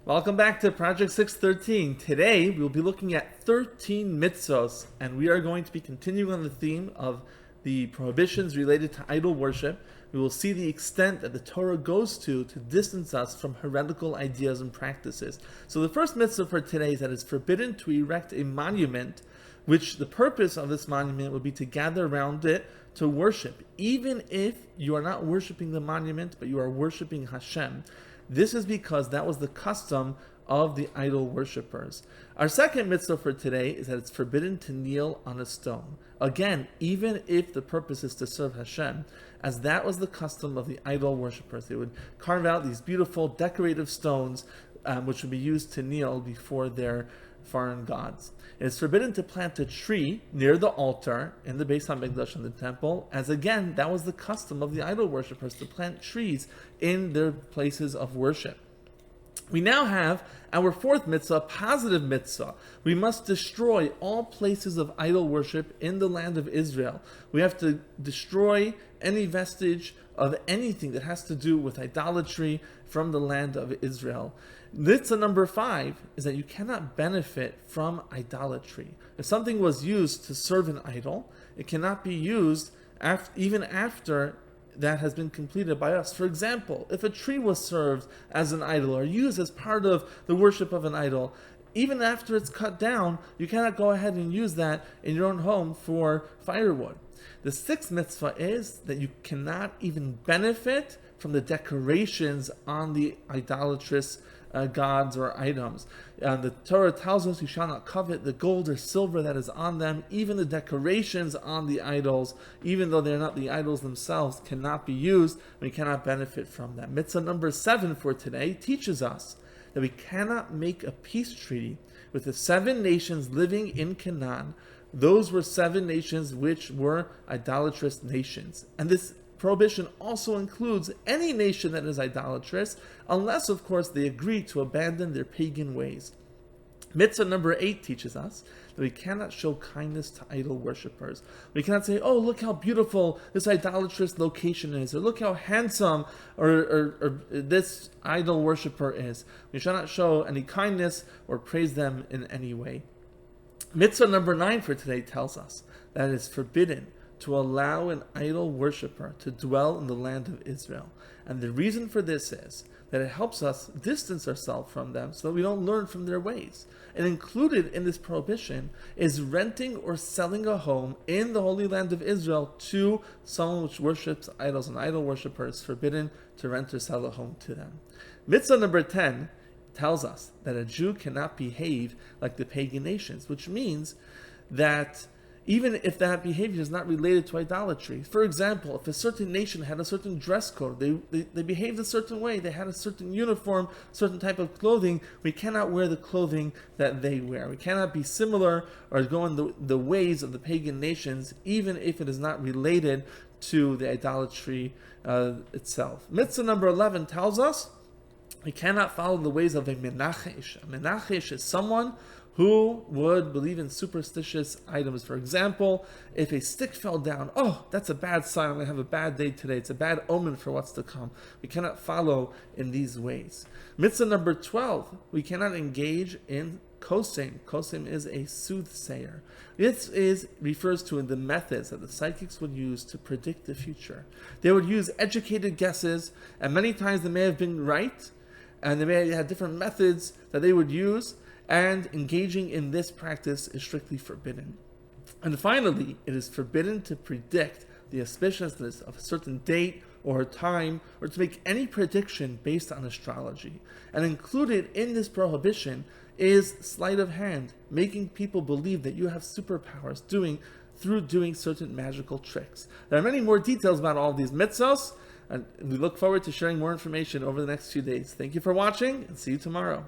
Welcome back to Project 613. Today we'll be looking at 13 mitzvos, and we are going to be continuing on the theme of the prohibitions related to idol worship. We will see the extent that the Torah goes to distance us from heretical ideas and practices. So the first mitzvah for today is that it's forbidden to erect a monument, which the purpose of this monument would be to gather around it to worship, even if you are not worshiping the monument, but you are worshiping Hashem. This is because that was the custom of the idol worshippers. Our second mitzvah for today is that it's forbidden to kneel on a stone. Again, even if the purpose is to serve Hashem, as that was the custom of the idol worshippers. They would carve out these beautiful decorative stones which would be used to kneel before their foreign gods. It is forbidden to plant a tree near the altar in the Beis HaMikdash in the temple, as again, that was the custom of the idol worshippers, to plant trees in their places of worship. We now have our fourth mitzvah, positive mitzvah. We must destroy all places of idol worship in the land of Israel. We have to destroy any vestige of anything that has to do with idolatry from the land of Israel. Mitzvah number 5 is that you cannot benefit from idolatry. If something was used to serve an idol, it cannot be used even after that has been completed by us. For example, if a tree was served as an idol or used as part of the worship of an idol, even after it's cut down, you cannot go ahead and use that in your own home for firewood. The sixth mitzvah is that you cannot even benefit from the decorations on the idolatrous gods or items. The Torah tells us you shall not covet the gold or silver that is on them. Even the decorations on the idols, even though they're not the idols themselves, cannot be used. We cannot benefit from them. Mitzvah number 7 for today teaches us that we cannot make a peace treaty with the 7 nations living in Canaan. Those were 7 nations which were idolatrous nations. And this prohibition also includes any nation that is idolatrous, unless, of course, they agree to abandon their pagan ways. Mitzvah number 8 teaches us that we cannot show kindness to idol worshippers. We cannot say, oh, look how beautiful this idolatrous location is, or look how handsome or this idol worshipper is. We shall not show any kindness or praise them in any way. Mitzvah number 9 for today tells us that it is forbidden to allow an idol worshipper to dwell in the land of Israel. And the reason for this is that it helps us distance ourselves from them so that we don't learn from their ways. And included in this prohibition is renting or selling a home in the Holy Land of Israel to someone which worships idols. An idol worshiper is forbidden to rent or sell a home to them. Mitzvah number 10 tells us that a Jew cannot behave like the pagan nations, which means that even if that behavior is not related to idolatry. For example, if a certain nation had a certain dress code, they behaved a certain way, they had a certain uniform, certain type of clothing, we cannot wear the clothing that they wear. We cannot be similar or go in the ways of the pagan nations, even if it is not related to the idolatry itself. Mitzvah number 11 tells us we cannot follow the ways of a menachesh. A menachesh is someone who would believe in superstitious items. For example, if a stick fell down, oh, that's a bad sign, I'm going to have a bad day today. It's a bad omen for what's to come. We cannot follow in these ways. Mitzvah number 12, we cannot engage in kosem. Kosem is a soothsayer. This refers to the methods that the psychics would use to predict the future. They would use educated guesses, and many times they may have been right, and they may have had different methods that they would use, and engaging in this practice is strictly forbidden. And finally, it is forbidden to predict the auspiciousness of a certain date or a time, or to make any prediction based on astrology. And included in this prohibition is sleight of hand, making people believe that you have superpowers through doing certain magical tricks. There are many more details about all of these mitzvos, and we look forward to sharing more information over the next few days. Thank you for watching, and see you tomorrow.